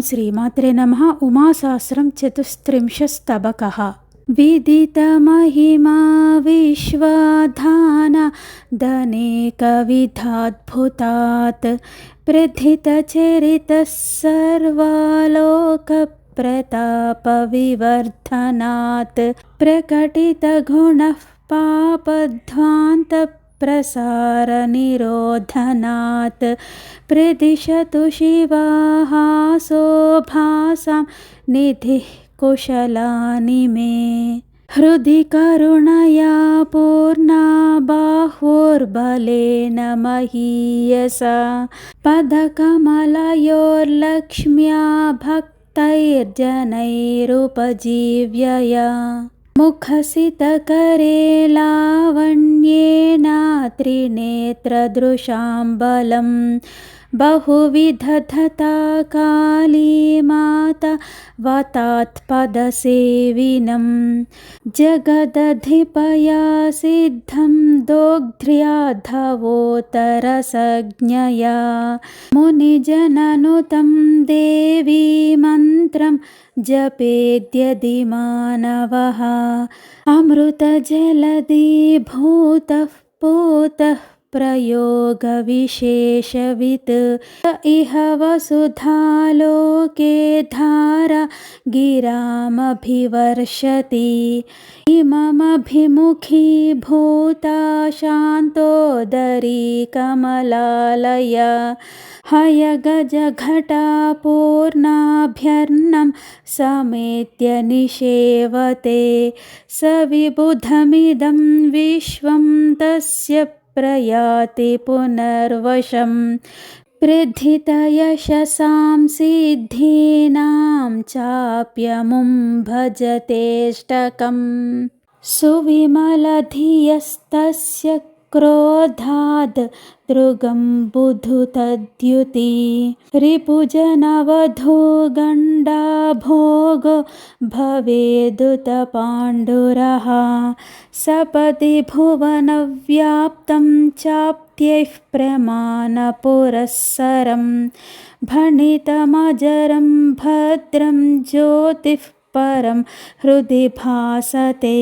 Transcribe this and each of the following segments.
శ్రీమాత్రే నమః. ఉమాసహస్రం చతుస్త్రింశస్తబకః. విదితమహిమా విశ్వధానదనేకవిధాద్భుతాత్ ప్రథితచరితः సర్వాలోకప్రతాపవివర్ధనాత్ ప్రకటితగుణః పాపధ్వాन्तप्रसारनिरोधनात् प्रदिशतु शिवाहासोभासां निधिः कुशलानि मे हृदि करुणया पूर्णा बाहुर्बलेन महीयसा पदकमलयोर्लक्ष्म्या भक्तैर्जनैरुपजीव्यया मुखसितकरे लावण्येन त्रिनेत्रदृशाम्बलं बहुविधधता काली माता वतात्पदसेविनं जगदधिपया सिद्धं दोग्ध्र्या धवोतरसज्ञया मुनिजननुतं देवी मन्त्रं जपेद्यदि मानवः अमृतजलधिभूतः पूतः प्रयोगविशेषवित् इह वसुधालोके धारा गिरामभिवर्षति इममभिमुखी भूता शान्तोदरी कमलालया हयगजघटा पूर्णाभ्यर्णं समेत्य निषेवते स विबुधमिदं विश्वं तस्य प्रयाति पुनर्वशं प्रथितयशसां सिद्धीनां चाप्यमुं भजतेष्टकम् सुविमलधियस्तस्य क्रोधाद् दृगं बुधुतद्युति रिपुजनवधो गण्डाभोगो भवेदुतपाण्डुरः सपदि भुवनव्याप्तं चाप्त्यैः प्रमाणपुरःसरं भणितमजरं भद्रं ज्योतिः परं हृदि भासते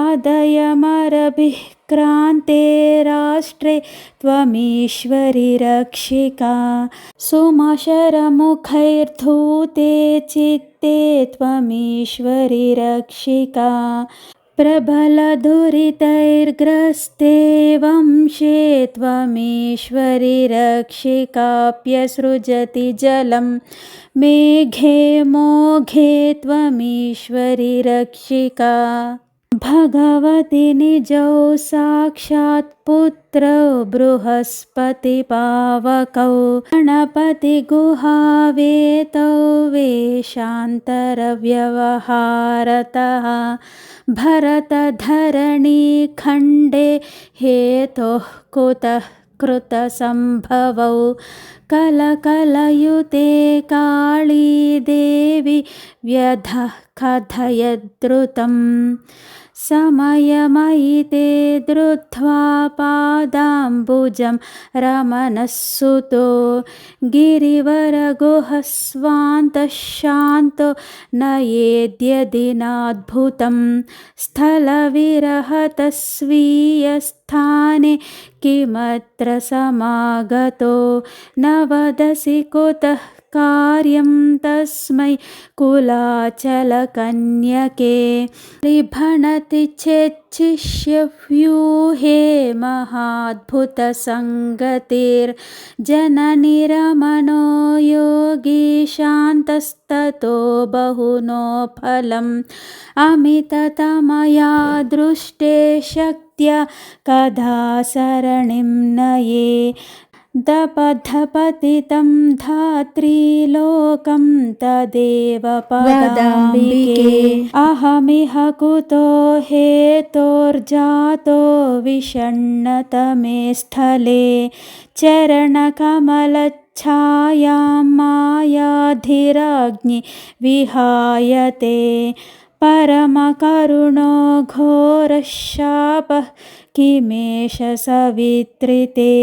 आदयमरभिः क्रान्ते राष्ट्रे त्वमीश्वरि रक्षिका सुमशरमुखैर्धूते चित्ते त्वमीश्वरि रक्षिका प्रबलदुरितैर्ग्रस्ते वंशे त्वमीश्वरि रक्षिकाप्यसृजति जलं मेघे मोघे त्वमीश्वरि रक्षिका भगवति निजौ साक्षात् पुत्रौ बृहस्पतिपावकौ गणपतिगुहावेतौ वेशान्तरव्यवहारतः भरतधरणीखण्डे हेतोः कुतः कृतसम्भवौ कलकलयुते काली देवी व्यधः कथयद्रुतं समयमयिते धृत्वा पादाम्बुजं रमणः सुतो गिरिवरगुहस्वान्तः शान्तो नयेद्यदि नाद्भुतं स्थलविरहतः स्वीयस्थाने किमत्र समागतो न वदसि कुतः कार्यं तस्मै कुलाचलकन्यके त्रिभणति चेच्छिष्यव्यूहे महाद्भुतसङ्गतिर्जननि रमणो योगी शान्तस्ततो बहुनो फलम् अमिततमया दृष्टे शक्त्या कदा सरणिं नये दपधपतितं धात्रीलोकं तदेव पदाम्बिके अहमिह कुतो हेतोर्जातो विषण्णतमे स्थले चरणकमलच्छायां मायाधिराग्नि विहायते परमकरुणो घोरः शापः किमेष सवित्रिते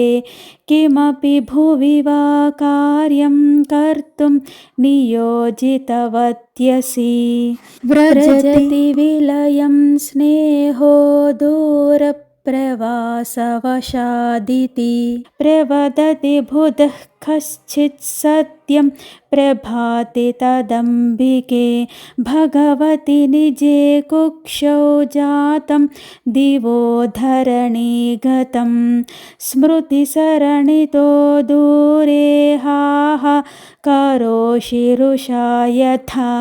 किमपि भुवि वा कार्यं कर्तुं नियोजितवत्यसि व्रजति विलयं स्नेहो दूरप्रवासवशादिति प्रवदति बुधः कश्चित् सत्यं प्रभाति तदम्बिके भगवति निजे कुक्षौ जातं दिवो धरणी गतं स्मृतिसरणितो दूरे करोषि यथा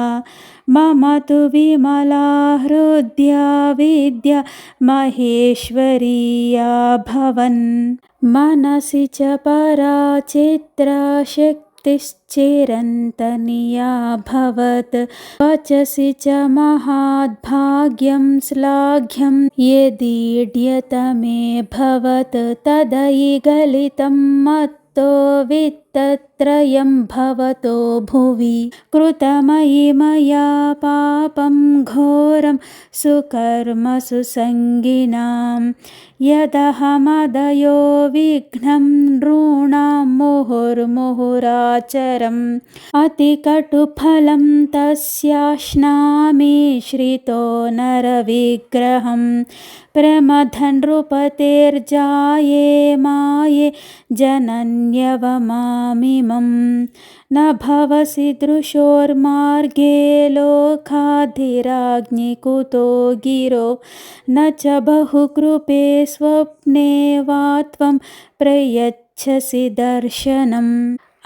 मम तु विमला हृद्या विद्या महेश्वरीया भवन् मनसि च परा चित्रशक्तिश्चिरन्तनीया भवत् वचसि च महाद्भाग्यं श्लाघ्यं यदीड्यत मे भवत् तदयि गलितं मत्तो वित्तत्रयं भवतो भुवि कृतमयि मया पापं घोरं सुकर्मसु संगिनां यदहमदयो विघ्नं नॄणां मुहुर्मुहुराचरम् अतिकटुफलं तस्याश्नामि श्रितो नरविग्रहं प्रमथनृपतेर्जाये माये जनन्यवमामिमं न भवसि दृशोर्मार्गे लोकाधिराज्ञिकुतो गिरो न च बहुकृपे स्वप्ने वा त्वं प्रयच्छसि दर्शनम्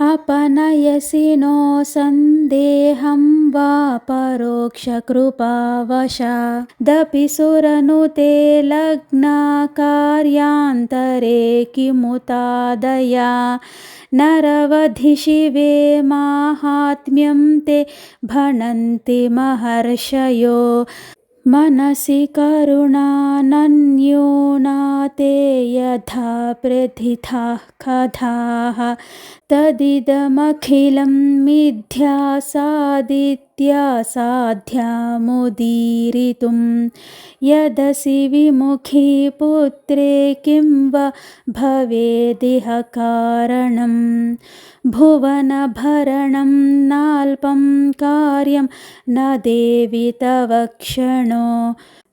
अपनयसि नो सन्देहं वा परोक्षकृपावशादपि सुरनुते लग्ना कार्यान्तरे किमुतादया नरवधि शिवे माहात्म्यं ते भणन्ति महर्षयो मनसि करुणानन्यूना ते यथा प्रथिताः कथाः तदिदमखिलं मिथ्या सादित्या साध्यामुदीरितुं यदसि विमुखी पुत्रे किं वा भवेदिह कारणम् भुवनभरणं नाल्पं कार्यं न देवि तव क्षणो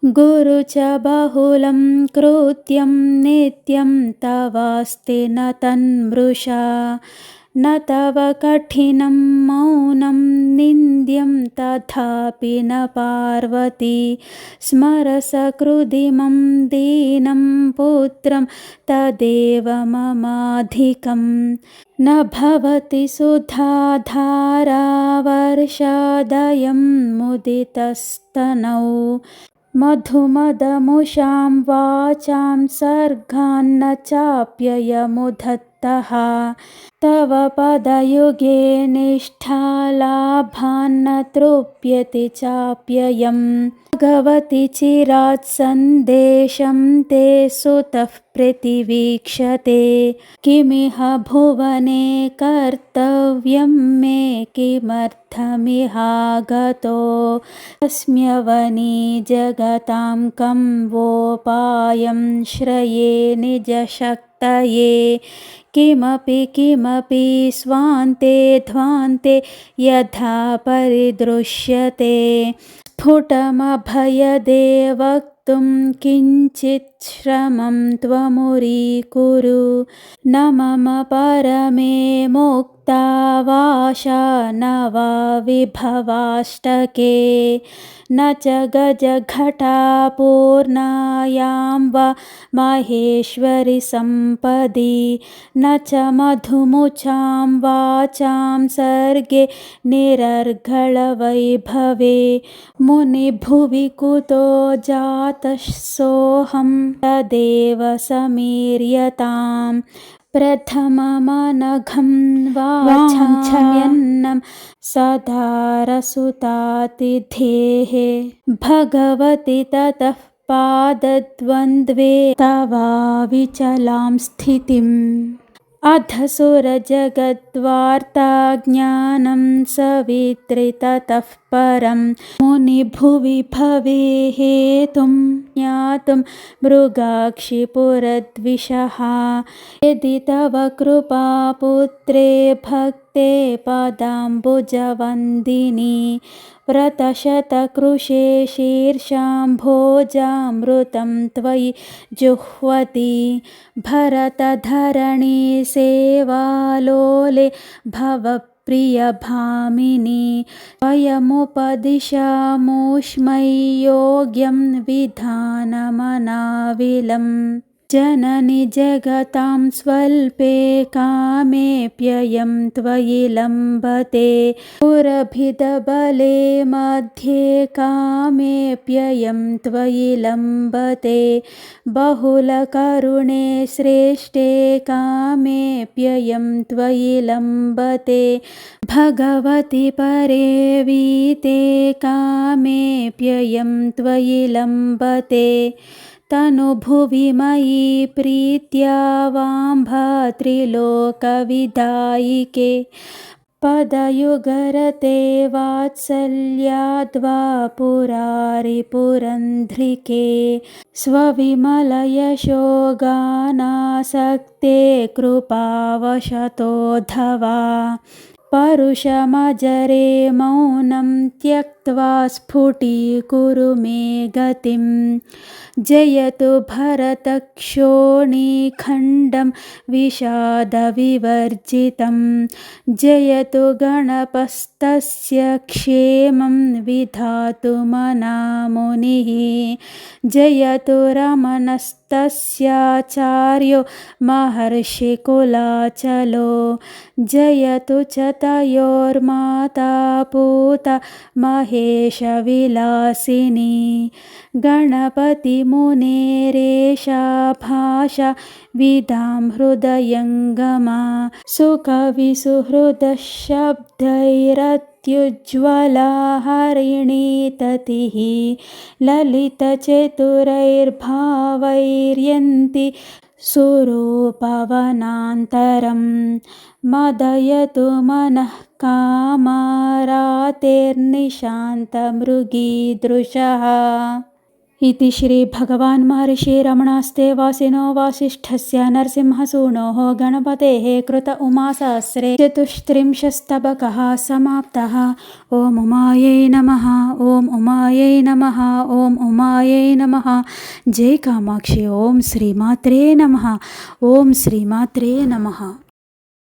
गुरु च बहुलं कृत्यं नित्यं तवास्ति न तन्मृषा न तव कठिनं मौनं निन्द्यं तथापि न पार्वती स्मर सकृदिमं दीनं पुत्रं तदेव ममाधिकम् न भवति सुधाधारा वर्षादयं मुदितस्तनौ मधुमदमुषां वाचां सर्गान्न चाप्ययमुधत्तः तव पदयुगे निष्ठालाभान्न तृप्यति चाप्ययम् भगवति चिरात् सन्देशं ते सुतः प्रतिवीक्षते किमिह भुवने कर्तव्यं मे किमर्थमिहागतो तस्म्यवनी जगतां कं वोपायं श्रये निजशक्तये किमपि स्वान्ते ध्वान्ते यथा परिदृश्यते स्फुटमभयदे वक्तुं किञ्चित् श्रमं त्वमुरीकुरु न मम परमे मुक्तावाशा न वा विभवाष्टके न च गजघटापूर्णायां वा माहेश्वरि सम्पदि न च मधुमुचां वाचां सर्गे निरर्गलवैभवे मुनिभुवि कुतो जातः सोऽहं तदेव समीर्यताम् प्रथममनघं वाञ्छाम्यन्नं सदा रसुतातिथेः भगवति ततः पादद्वन्द्वे तवाविचलां स्थितिम् अधसुरजगद्वार्ता ज्ञानं सवित्रि ततः परं मुनिभुवि भवे हेतुं ज्ञातुं मृगाक्षिपुरद्विषः यदि तव कृपा पुत्रे भक्ते पदाम्बुजवन्दिनी व्रतशतकृशे शीर्षां भोजामृतं त्वयि जुह्वति भरतधरणी सेवालोले भवप्रियभामिनी स्वयमुपदिशामोष्मै योग्यं विधानमनाविलम् जननि जगतां स्वल्पे कामेऽप्ययं त्वयि लम्बते पुरभिदबले मध्ये कामेऽप्ययं त्वयि लम्बते बहुलकरुणे श्रेष्ठे कामेऽप्ययं त्वयि लम्बते भगवति परे वीते कामेऽप्ययं त्वयि लम्बते तनुभुवि मयि प्रीत्या वाम्भात्रिलोकविदायिके पदयुगरते वात्सल्याद्वा पुरारिपुरन्ध्रिके स्वविमलयशोगानासक्ते कृपावशतोऽधवा परुषमजरे मौनं त्यक्त्वा स्फुटीकुरु मे गतिं जयतु भरतक्षोणीखण्डं विषादविवर्जितं जयतु गणपस्तस्य क्षेमं विधातु मनामुनिः जयतु रमणस्तस्याचार्यो महर्षिकुलाचलो जयतु च तयोर्माता पूता महेशविलासिनी गणपतिमुनेरेषा भाषा विदां हृदयङ्गमा सुकविसुहृदशब्दैरत्युज्ज्वला हरिणी ततिः ललितचतुरैर्भावैर्यन्ति सुरूपवनान्तरं मदयतु मनः कामारातेर्निशान्तमृगीदृशः इति श्रीभगवान् महर्षि रमणास्ते वासिनो वासिष्ठस्य नरसिंहसूनोः गणपतेः कृत उमासहस्रे चतुस्त्रिंशस्तबकः समाप्तः। ॐ उमायै नमः। ॐ उमायै नमः। ॐ उमायै नमः। जय कामाक्षि। ॐ श्रीमात्रे नमः। ॐ श्रीमात्रे नमः।